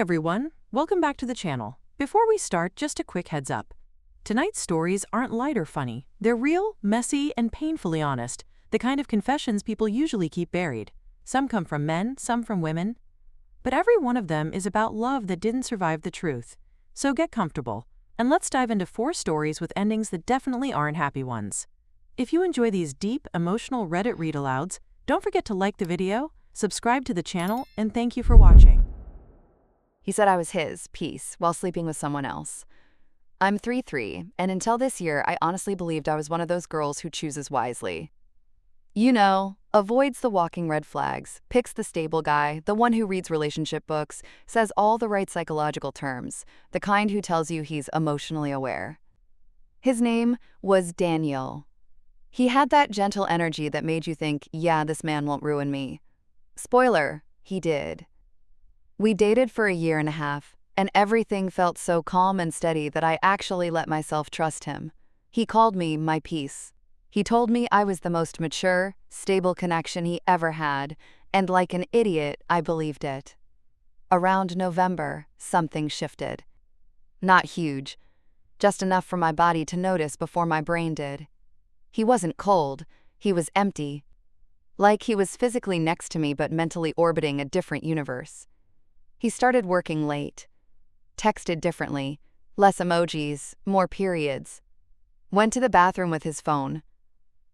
everyone, welcome back to the channel. Before we start, just a quick heads up. Tonight's stories aren't light or funny. They're real, messy, and painfully honest, the kind of confessions people usually keep buried. Some come from men, some from women. But every one of them is about love that didn't survive the truth. So get comfortable, and let's dive into 4 stories with endings that definitely aren't happy ones. If you enjoy these deep, emotional Reddit read alouds, don't forget to like the video, subscribe to the channel, and thank you for watching. He said I was his piece while sleeping with someone else. I'm 3'3", and until this year, I honestly believed I was one of those girls who chooses wisely. You know, avoids the walking red flags, picks the stable guy, the one who reads relationship books, says all the right psychological terms, the kind who tells you he's emotionally aware. His name was Daniel. He had that gentle energy that made you think, yeah, this man won't ruin me. Spoiler, he did. We dated for a year and a half, and everything felt so calm and steady that I actually let myself trust him. He called me my piece. He told me I was the most mature, stable connection he ever had, and like an idiot, I believed it. Around November, something shifted. Not huge, just enough for my body to notice before my brain did. He wasn't cold, he was empty. Like he was physically next to me but mentally orbiting a different universe. He started working late. Texted differently, less emojis, more periods. Went to the bathroom with his phone.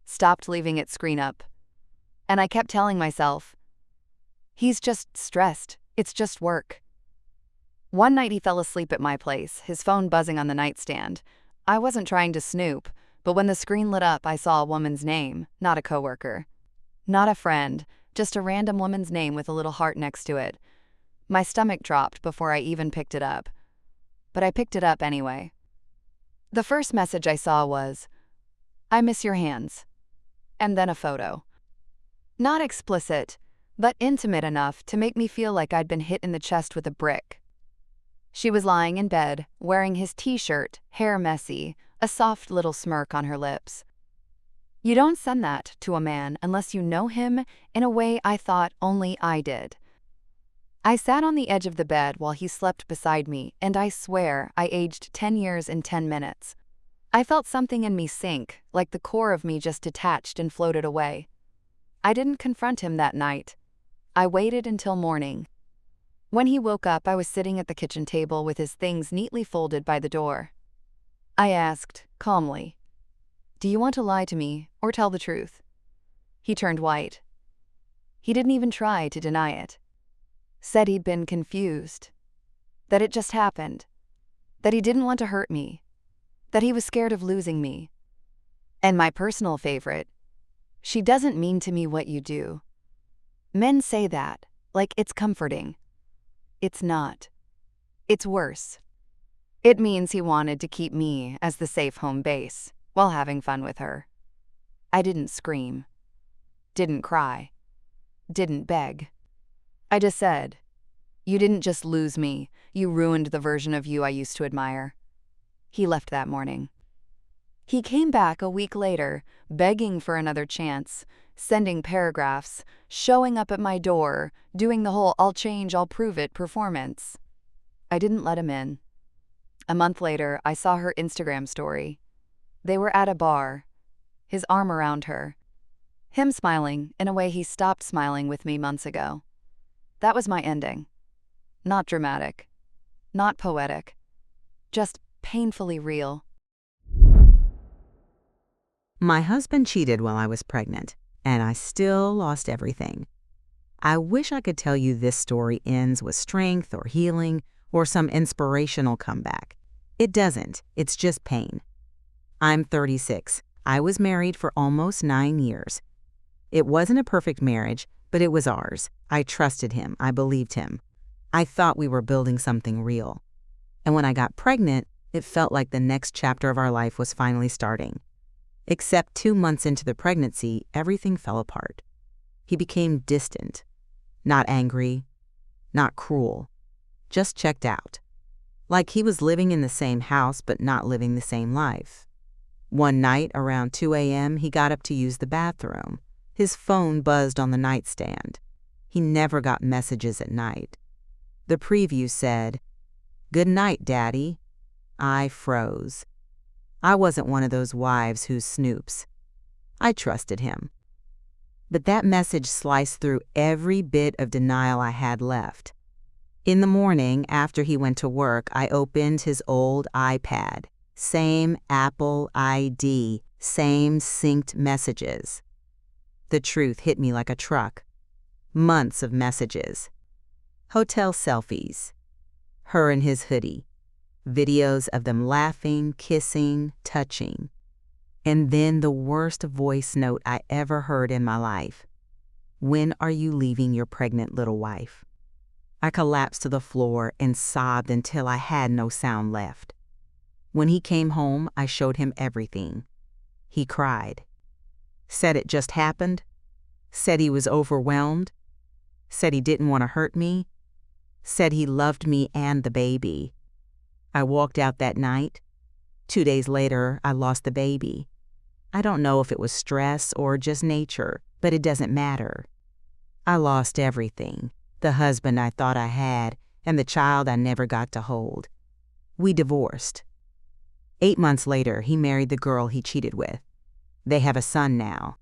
Stopped leaving it screen up. And I kept telling myself, he's just stressed, it's just work. One night he fell asleep at my place, his phone buzzing on the nightstand. I wasn't trying to snoop, but when the screen lit up I saw a woman's name, not a coworker. Not a friend, just a random woman's name with a little heart next to it. My stomach dropped before I even picked it up. But I picked it up anyway. The first message I saw was, "I miss your hands." And then a photo. Not explicit, but intimate enough to make me feel like I'd been hit in the chest with a brick. She was lying in bed, wearing his t-shirt, hair messy, a soft little smirk on her lips. You don't send that to a man unless you know him in a way I thought only I did. I sat on the edge of the bed while he slept beside me, and I swear I aged 10 years in 10 minutes. I felt something in me sink, like the core of me just detached and floated away. I didn't confront him that night. I waited until morning. When he woke up, I was sitting at the kitchen table with his things neatly folded by the door. I asked, calmly, "Do you want to lie to me or tell the truth?" He turned white. He didn't even try to deny it. Said he'd been confused, that it just happened, that he didn't want to hurt me, that he was scared of losing me. And my personal favorite, "She doesn't mean to me what you do." Men say that, like it's comforting. It's not. It's worse. It means he wanted to keep me as the safe home base while having fun with her. I didn't scream, didn't cry, didn't beg. I just said, "You didn't just lose me, you ruined the version of you I used to admire." He left that morning. He came back a week later, begging for another chance, sending paragraphs, showing up at my door, doing the whole "I'll change, I'll prove it" performance. I didn't let him in. A month later, I saw her Instagram story. They were at a bar, his arm around her, him smiling in a way he stopped smiling with me months ago. That was my ending. Not dramatic, not poetic, just painfully real. My husband cheated while I was pregnant, and I still lost everything. I wish I could tell you this story ends with strength or healing or some inspirational comeback. It doesn't, it's just pain. I'm 36. I was married for almost 9 years. It wasn't a perfect marriage, but it was ours. I trusted him. I believed him. I thought we were building something real. And when I got pregnant, it felt like the next chapter of our life was finally starting. Except 2 months into the pregnancy, everything fell apart. He became distant. Not angry, not cruel, just checked out. Like he was living in the same house but not living the same life. One night around 2 a.m., he got up to use the bathroom. His phone buzzed on the nightstand. He never got messages at night. The preview said, "Good night, Daddy." I froze. I wasn't one of those wives who snoops. I trusted him. But that message sliced through every bit of denial I had left. In the morning, after he went to work, I opened his old iPad. Same Apple ID, same synced messages. The truth hit me like a truck. Months of messages. Hotel selfies. Her in his hoodie. Videos of them laughing, kissing, touching. And then the worst voice note I ever heard in my life. "When are you leaving your pregnant little wife?" I collapsed to the floor and sobbed until I had no sound left. When he came home, I showed him everything. He cried. Said it just happened. Said he was overwhelmed. Said he didn't want to hurt me. Said he loved me and the baby. I walked out that night. 2 days later, I lost the baby. I don't know if it was stress or just nature, but it doesn't matter. I lost everything. The husband I thought I had, and the child I never got to hold. We divorced. 8 months later, he married the girl he cheated with. They have a son now.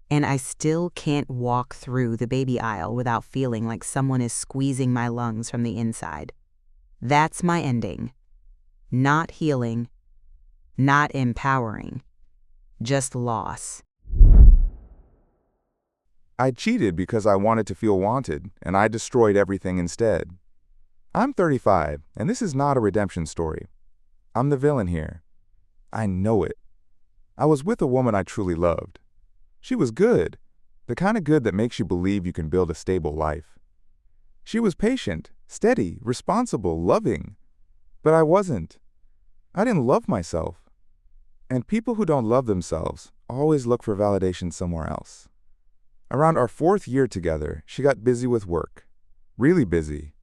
And I still can't walk through the baby aisle without feeling like someone is squeezing my lungs from the inside. That's my ending. Not healing, not empowering, just loss. I cheated because I wanted to feel wanted, and I destroyed everything instead. I'm 35, and this is not a redemption story. I'm the villain here. I know it. I was with a woman I truly loved. She was good, the kind of good that makes you believe you can build a stable life. She was patient, steady, responsible, loving. But I wasn't. I didn't love myself. And people who don't love themselves always look for validation somewhere else. Around our 4th year together, she got busy with work. Really busy.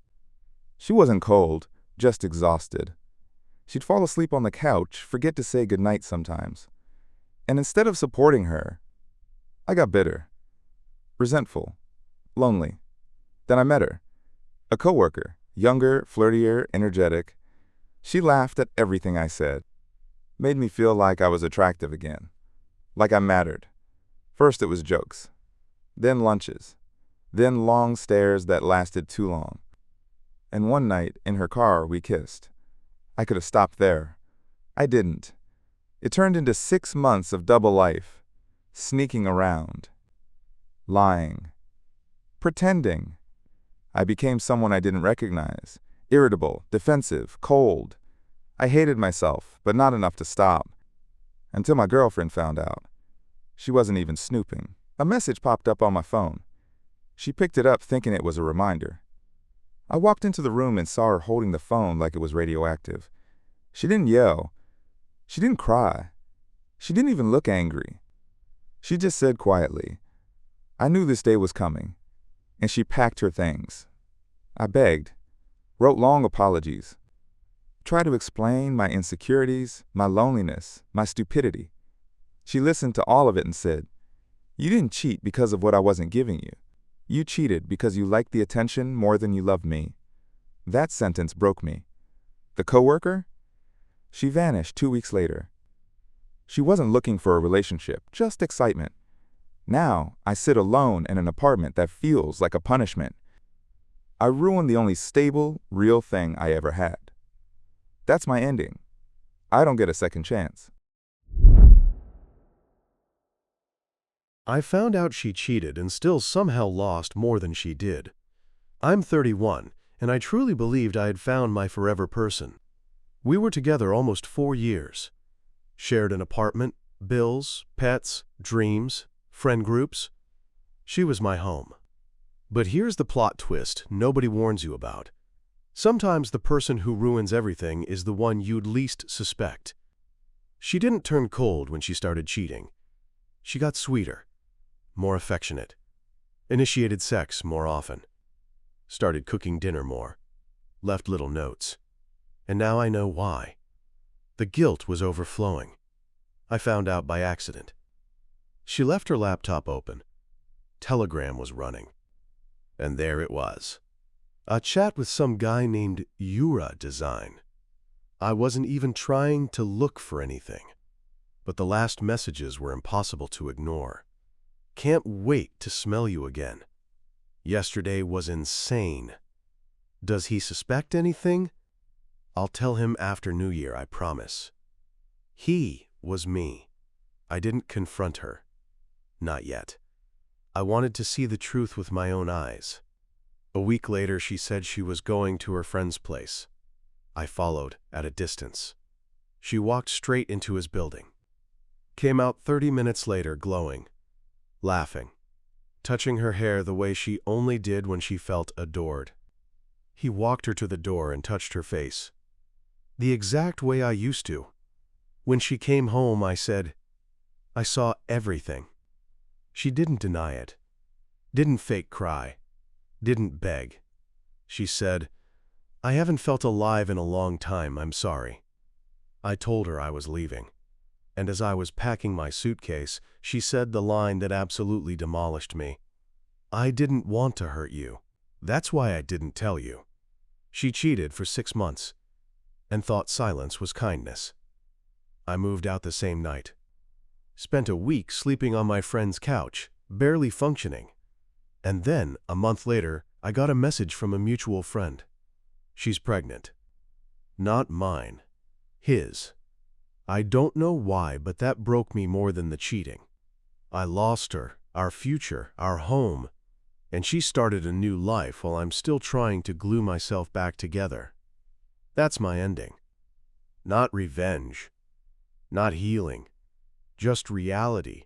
She wasn't cold, just exhausted. She'd fall asleep on the couch, forget to say goodnight sometimes. And instead of supporting her, I got bitter, resentful, lonely. Then I met her. A coworker, younger, flirtier, energetic. She laughed at everything I said. Made me feel like I was attractive again. Like I mattered. First it was jokes. Then lunches. Then long stares that lasted too long. And one night, in her car, we kissed. I could have stopped there. I didn't. It turned into 6 months of double life. Sneaking around. Lying. Pretending. I became someone I didn't recognize. Irritable, defensive, cold. I hated myself, but not enough to stop. Until my girlfriend found out. She wasn't even snooping. A message popped up on my phone. She picked it up thinking it was a reminder. I walked into the room and saw her holding the phone like it was radioactive. She didn't yell. She didn't cry. She didn't even look angry. She just said quietly, "I knew this day was coming." And she packed her things. I begged, wrote long apologies, tried to explain my insecurities, my loneliness, my stupidity. She listened to all of it and said, "You didn't cheat because of what I wasn't giving you. You cheated because you liked the attention more than you loved me." That sentence broke me. The coworker? She vanished 2 weeks later. She wasn't looking for a relationship, just excitement. Now, I sit alone in an apartment that feels like a punishment. I ruined the only stable, real thing I ever had. That's my ending. I don't get a second chance. I found out she cheated and still somehow lost more than she did. I'm 31, and I truly believed I had found my forever person. We were together almost 4 years. Shared an apartment, bills, pets, dreams, friend groups. She was my home. But here's the plot twist nobody warns you about. Sometimes the person who ruins everything is the one you'd least suspect. She didn't turn cold when she started cheating. She got sweeter, more affectionate, initiated sex more often, started cooking dinner more, left little notes. And now I know why. The guilt was overflowing. I found out by accident. She left her laptop open. Telegram was running. And there it was. A chat with some guy named Yura Design. I wasn't even trying to look for anything, but the last messages were impossible to ignore. Can't wait to smell you again. Yesterday was insane. Does he suspect anything? I'll tell him after New Year, I promise. He was me. I didn't confront her. Not yet. I wanted to see the truth with my own eyes. A week later, she said she was going to her friend's place. I followed at a distance. She walked straight into his building. Came out 30 minutes later, glowing, laughing, touching her hair the way she only did when she felt adored. He walked her to the door and touched her face, the exact way I used to. When she came home, I said, I saw everything. She didn't deny it, didn't fake cry, didn't beg. She said, I haven't felt alive in a long time, I'm sorry. I told her I was leaving, and as I was packing my suitcase, she said the line that absolutely demolished me. I didn't want to hurt you. That's why I didn't tell you. She cheated for 6 months and thought silence was kindness. I moved out the same night. Spent a week sleeping on my friend's couch, barely functioning. And then, a month later, I got a message from a mutual friend. She's pregnant. Not mine. His. I don't know why, but that broke me more than the cheating. I lost her, our future, our home, and she started a new life while I'm still trying to glue myself back together. That's my ending. Not revenge. Not healing. Just reality.